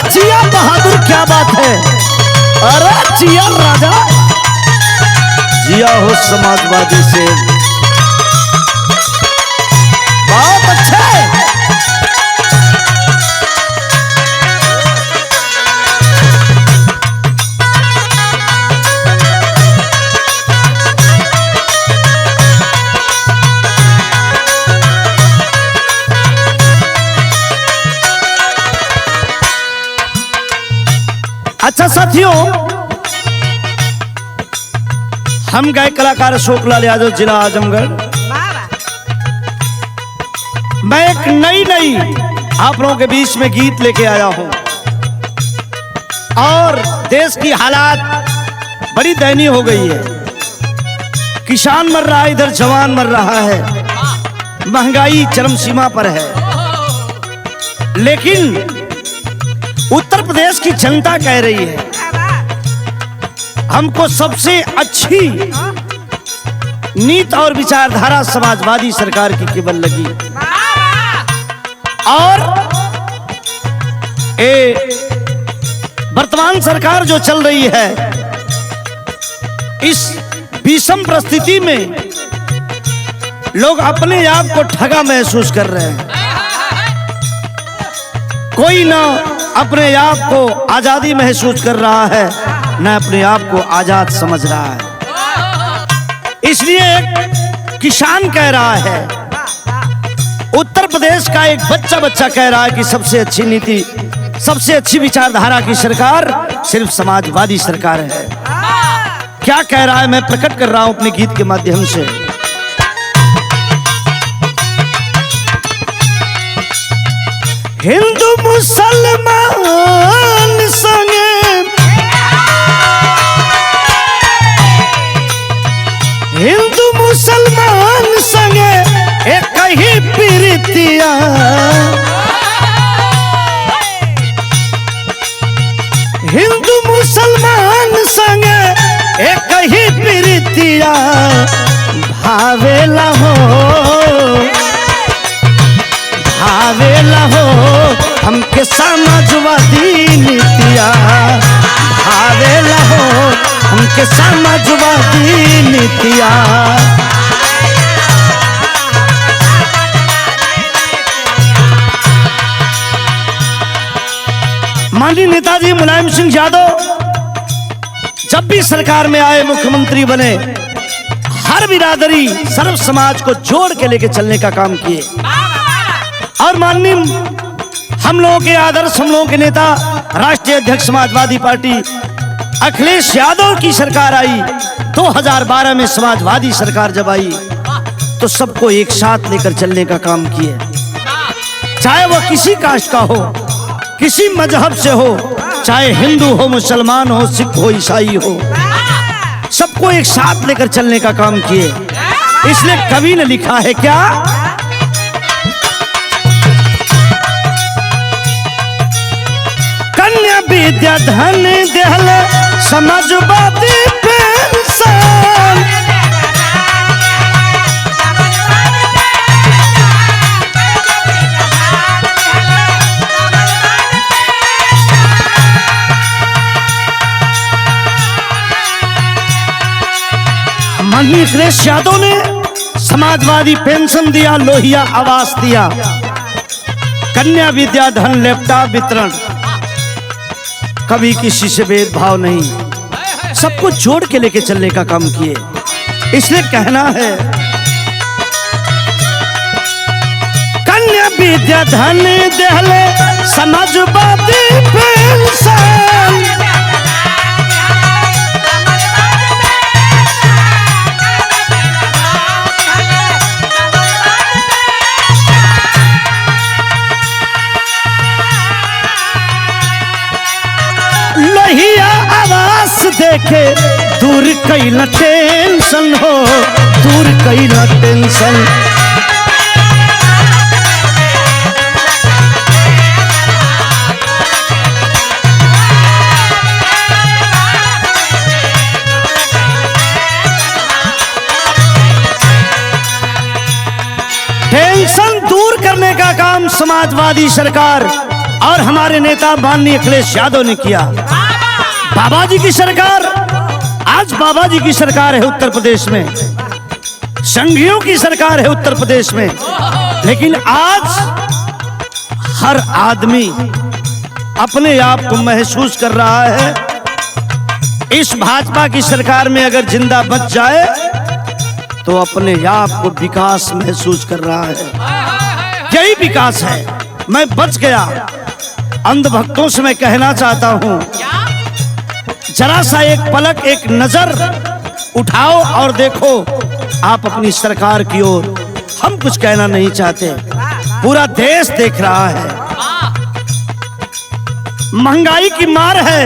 जिया बहादुर, क्या बात है। अरे जिया राजा, जिया हो समाजवादी से, बहुत अच्छे। अच्छा साथियों, हम गए कलाकार अशोक लाल यादव, जिला आजमगढ़। मैं एक नई आप लोगों के बीच में गीत लेके आया हूं और देश की हालात बड़ी दयनीय हो गई है। किसान मर रहा है, इधर जवान मर रहा है, महंगाई चरम सीमा पर है। लेकिन उत्तर प्रदेश की जनता कह रही है हमको सबसे अच्छी नीति और विचारधारा समाजवादी सरकार की केवल लगी। और वर्तमान सरकार जो चल रही है, इस विषम परिस्थिति में लोग अपने आप को ठगा महसूस कर रहे हैं। कोई ना अपने आप को आजादी महसूस कर रहा है, न अपने आप को आजाद समझ रहा है। इसलिए एक किसान कह रहा है, उत्तर प्रदेश का एक बच्चा कह रहा है कि सबसे अच्छी नीति, सबसे अच्छी विचारधारा की सरकार सिर्फ समाजवादी सरकार है। क्या कह रहा है मैं प्रकट कर रहा हूं अपने गीत के माध्यम से। हिंदू मुसलमान संगे, हिंदू मुसलमान संगे एक ही प्रीतिया, हिंदू मुसलमान संगे एक ही प्रीतिया, भावेला हो भावेला हो हमके समाजवादी नीतिया, भावेला हो हमके समाजवादी नीतिया। माननीय नेताजी मुलायम सिंह यादव जब भी सरकार में आए, मुख्यमंत्री बने, हर बिरादरी सर्व समाज को जोड़ के लेके चलने का काम किए। और माननीय हम लोगों के आदर्श, हम लोगों के नेता, राष्ट्रीय अध्यक्ष समाजवादी पार्टी अखिलेश यादव की सरकार आई। 2012 में समाजवादी सरकार जब आई तो सबको एक साथ लेकर चलने का काम किए, चाहे वह किसी कास्ट का हो, किसी मजहब से हो, चाहे हिंदू हो, मुसलमान हो, सिख हो, ईसाई हो, सबको एक साथ लेकर चलने का काम किए। इसलिए कवि ने लिखा है क्या, कन्या विद्या धन देहल समाजवादी पेंशन, माननीय अखिलेश यादव ने समाजवादी पेंशन दिया, लोहिया आवास दिया, कन्या विद्या धन लैपटॉप वितरण, कभी किसी से भेदभाव नहीं, सबको जोड़ के लेके चलने का काम किए। इसलिए कहना है, कन्या विद्या धन देहले समाजवादी पेंशन, लोहिया आवास देखे दूर कैला टेंशन हो, दूर कैला टेंशन। टेंशन दूर करने का काम समाजवादी सरकार और हमारे नेता माननीय अखिलेश यादव ने किया। बाबा जी की सरकार, आज बाबा जी की सरकार है उत्तर प्रदेश में, संघियों की सरकार है उत्तर प्रदेश में, लेकिन आज हर आदमी अपने आप को महसूस कर रहा है इस भाजपा की सरकार में अगर जिंदा बच जाए तो अपने आप को विकास महसूस कर रहा है। यही विकास है। मैं बच गया। अंधभक्तों से मैं कहना चाहता हूं, जरा सा एक पलक, एक नजर उठाओ और देखो आप अपनी सरकार की ओर। हम कुछ कहना नहीं चाहते, पूरा देश देख रहा है। महंगाई की मार है,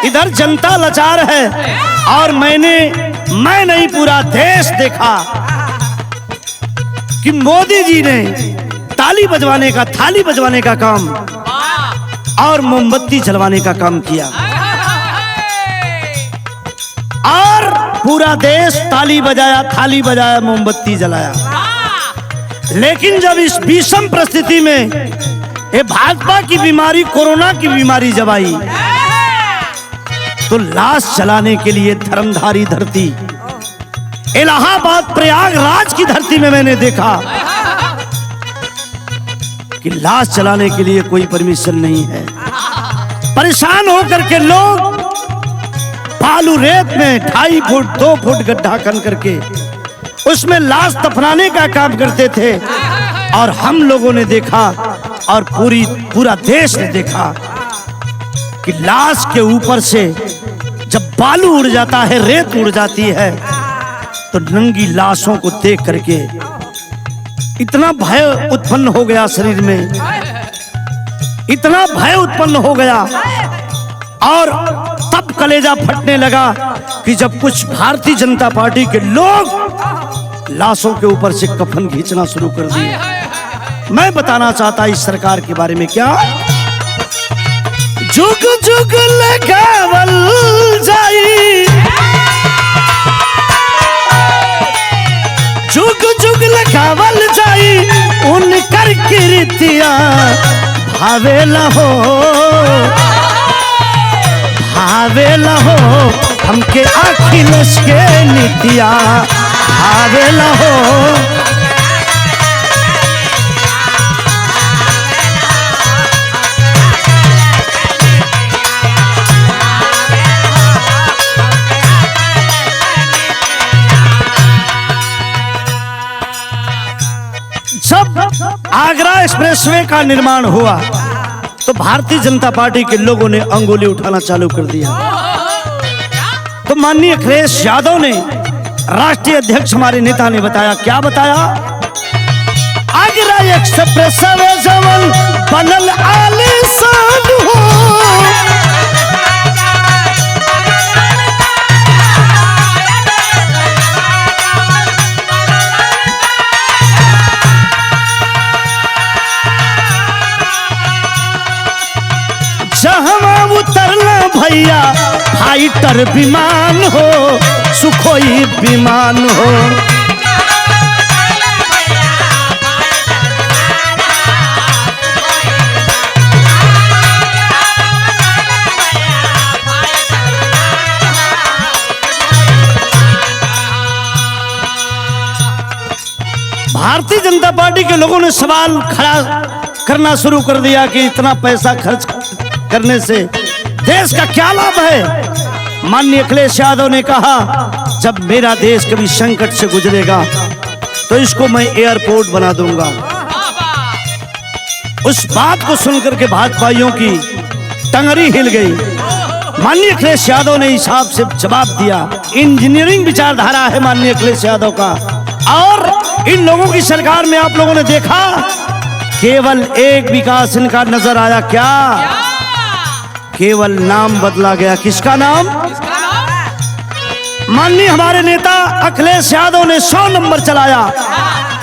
इधर जनता लाचार है, और मैं नहीं पूरा देश देखा कि मोदी जी ने ताली बजवाने का, थाली बजवाने का काम और मोमबत्ती जलवाने का काम किया, और पूरा देश ताली बजाया, थाली बजाया, मोमबत्ती जलाया। लेकिन जब इस विषम परिस्थिति में ये भाजपा की बीमारी, कोरोना की बीमारी जब आई, तो लाश जलाने के लिए धर्मधारी धरती, इलाहाबाद प्रयागराज की धरती में मैंने देखा कि लाश जलाने के लिए कोई परमिशन नहीं है। परेशान होकर के लोग बालू रेत में 2.5 फुट 2 फुट गड्ढा खन करके उसमें लाश दफनाने का काम करते थे, और हम लोगों ने देखा और पूरा देश ने देखा कि लाश के ऊपर से जब बालू उड़ जाता है, रेत उड़ जाती है, तो नंगी लाशों को देख करके इतना भय उत्पन्न हो गया शरीर में, इतना भय उत्पन्न हो गया, और तब कलेजा फटने लगा कि जब कुछ भारतीय जनता पार्टी के लोग लाशों के ऊपर से कफन खींचना शुरू कर दिए। मैं बताना चाहता इस सरकार के बारे में क्या, जुग जुग लगावल जाई, जुग जुग लगावल जाई, उनकर कीर्तिया भावेला हो, भावेला हो, हमके अखिलेश के नीतिया भावेला हो। जब आगरा एक्सप्रेसवे का निर्माण हुआ तो भारतीय जनता पार्टी के लोगों ने अंगुली उठाना चालू कर दिया। तो माननीय अखिलेश यादव ने, राष्ट्रीय अध्यक्ष हमारे नेता ने बताया, क्या बताया, आगरा एक्सप्रेसवे जवन बनल आलीशान हो, जहाँ उतरना भैया फाइटर विमान हो, सुखोई विमान हो, भारतीय जनता पार्टी के लोगों ने सवाल खड़ा करना शुरू कर दिया कि इतना पैसा खर्च करने से देश का क्या लाभ है। माननीय अखिलेश यादव ने कहा, जब मेरा देश कभी संकट से गुजरेगा तो इसको मैं एयरपोर्ट बना दूंगा। उस बात को सुनकर के भाजपाइयों की टंगरी हिल गई। माननीय अखिलेश यादव ने हिसाब से जवाब दिया। इंजीनियरिंग विचारधारा है माननीय अखिलेश यादव का, और इन लोगों की सरकार में आप लोगों ने देखा केवल एक विकास इनका नजर आया, क्या, केवल नाम बदला गया। किसका नाम? माननीय हमारे नेता अखिलेश यादव ने 100 नंबर चलाया,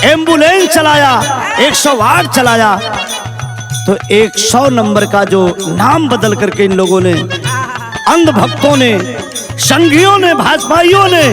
एम्बुलेंस चलाया, 108 चलाया, तो 100 नंबर का जो नाम बदल करके इन लोगों ने, अंधभक्तों ने, संघियों ने, भाजपाइयों ने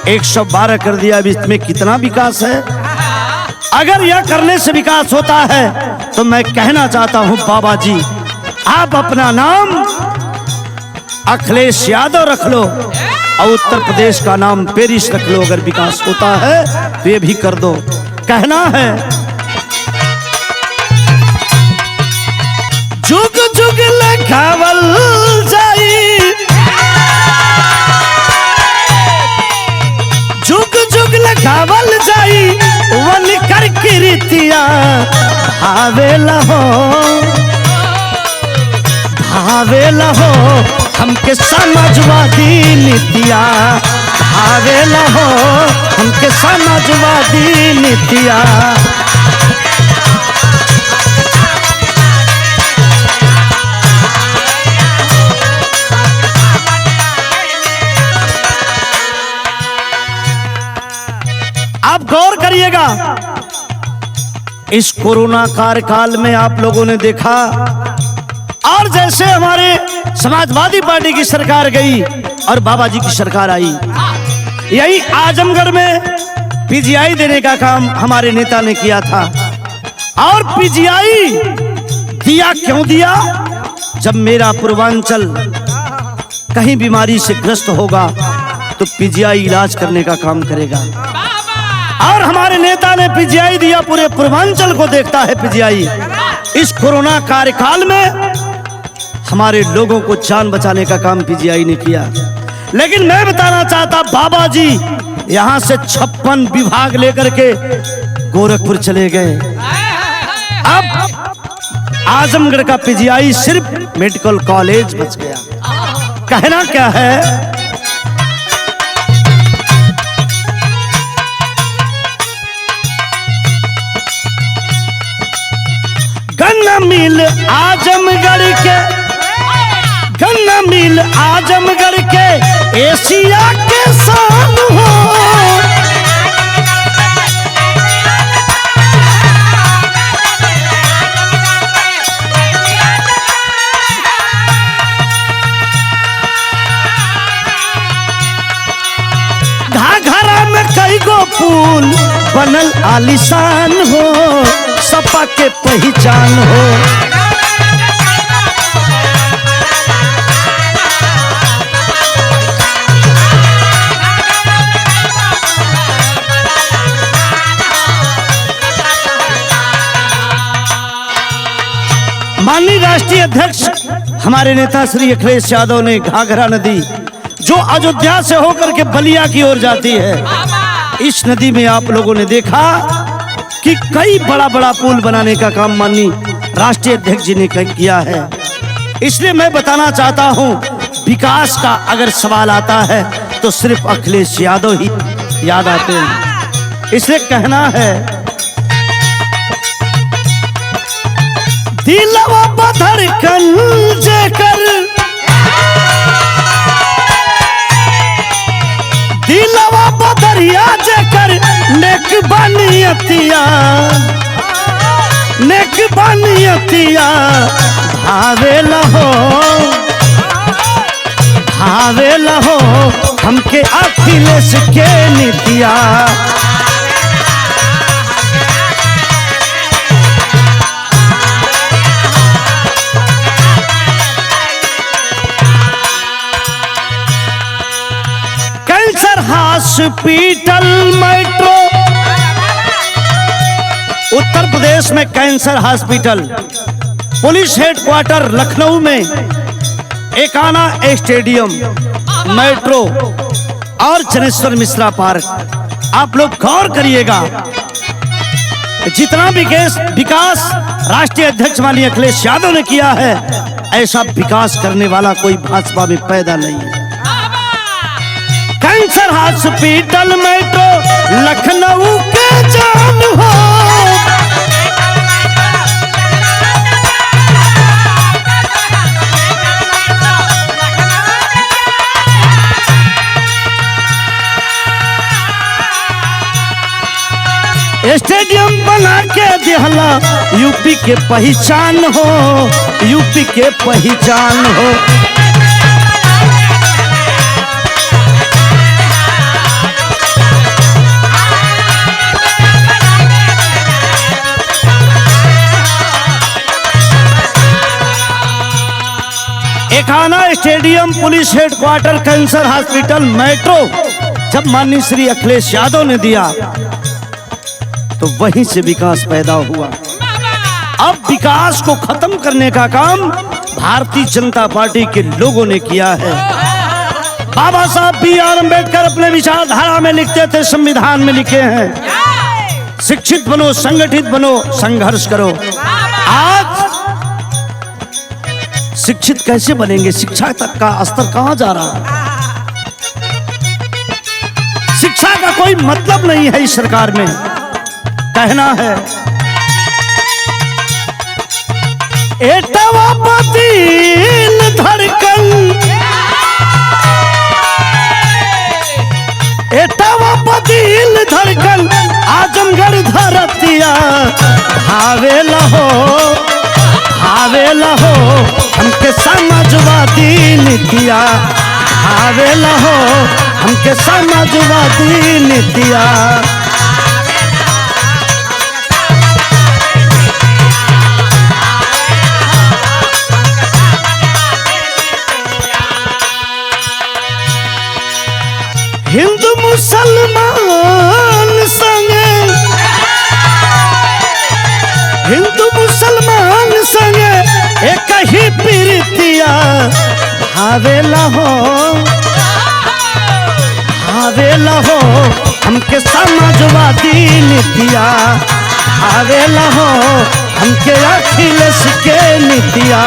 112 कर दिया। अब इसमें कितना विकास है? अगर यह करने से विकास होता है तो मैं कहना चाहता हूं बाबा जी, आप अपना नाम अखिलेश यादव रख लो और उत्तर प्रदेश का नाम पेरिस रख लो। अगर विकास होता है तो ये भी कर दो। कहना है जुग जुग लखावल जाई, जुग जुग लखावल जाई, वन कर कीर्तिया भावेला हो, भावेला हो हमके समाजवादी नीतिया, भावेला हो हमके समाजवादी नीतिया। आप गौर करिएगा, इस कोरोना कार्यकाल में आप लोगों ने देखा, और जैसे हमारे समाजवादी पार्टी की सरकार गई और बाबा जी की सरकार आई, यही आजमगढ़ में पीजीआई देने का काम हमारे नेता ने किया था। और पीजीआई दिया क्यों दिया? जब मेरा पूर्वांचल कहीं बीमारी से ग्रस्त होगा तो पीजीआई इलाज करने का काम करेगा। और हमारे नेता ने पीजीआई दिया, पूरे पूर्वांचल को देखता है पीजीआई। इस कोरोना कार्यकाल में हमारे लोगों को जान बचाने का काम पीजीआई ने किया। लेकिन मैं बताना चाहता, बाबा जी यहां से 56 विभाग लेकर के गोरखपुर चले गए। अब आजमगढ़ का पीजीआई सिर्फ मेडिकल कॉलेज बच गया। कहना क्या है, गन्ना मिल आजमगढ़ के, गन्ना मिल आजमगढ़ के एशिया के शान हो, घाघरा में कई गो पुल बनल आलिशान हो, सपा के पहचान हो। माननीय राष्ट्रीय अध्यक्ष हमारे नेता श्री अखिलेश यादव ने घाघरा नदी जो अयोध्या से होकर के बलिया की ओर जाती है, इस नदी में आप लोगों ने देखा कि कई बड़ा बड़ा पुल बनाने का काम माननीय राष्ट्रीय अध्यक्ष जी ने किया है। इसलिए मैं बताना चाहता हूं, विकास का अगर सवाल आता है तो सिर्फ अखिलेश यादव ही याद आते हैं। इसलिए कहना है, दिलवा बधड़कन जेकर, दिलवा बदरिया जेकर, नेक बनियतिया, नेक बनियतिया भावेला हो, भावेला हो हमके अखिलेश के नीतिया। Cancer hospital metro, Uttar Pradesh में cancer hospital, police headquarter Lucknow में एकाना स्टेडियम, मेट्रो और जनेश्वर मिश्रा पार्क। आप लोग गौर करिएगा, जितना भी विकास राष्ट्रीय अध्यक्ष माननीय अखिलेश यादव ने किया है, ऐसा विकास करने वाला कोई भाजपा में पैदा नहीं है। कैंसर हॉस्पिटल मेट्रो लखनऊ के जान हो, स्टेडियम बना के दिहला यूपी के पहचान हो, यूपी के पहचान हो। कारखाना, stadium, police headquarter, cancer hospital, metro जब माननीय श्री अखिलेश यादव ने दिया तो वहीं से विकास पैदा हुआ। अब विकास को खत्म करने का काम भारतीय जनता पार्टी के लोगों ने किया है। बाबा साहब B.R. अम्बेडकर अपने विचारधारा में लिखते थे, संविधान में लिखे हैं, शिक्षित बनो, संगठित बनो, संघर्ष करो। आज शिक्षित कैसे बनेंगे? शिक्षा तक का स्तर कहां जा रहा है? शिक्षा का कोई मतलब नहीं है इस सरकार में। कहना है एटवा बदिल धड़कन, एटवा बदिल धड़कन, आजमगढ़ धरतिया भावे लहो, भावे लहो, हमके समाजवादी नीतिया भावे लहो, हमके समाजवादी नीतिया। हिंदू मुसलमान संगे, हिंदू मुसलमान संगे एक ही प्रीतिया भावे लहो, भावे लहो, हमके समाजवादी नीतिया भावे लहो, हमके अखिलेश के नीतिया।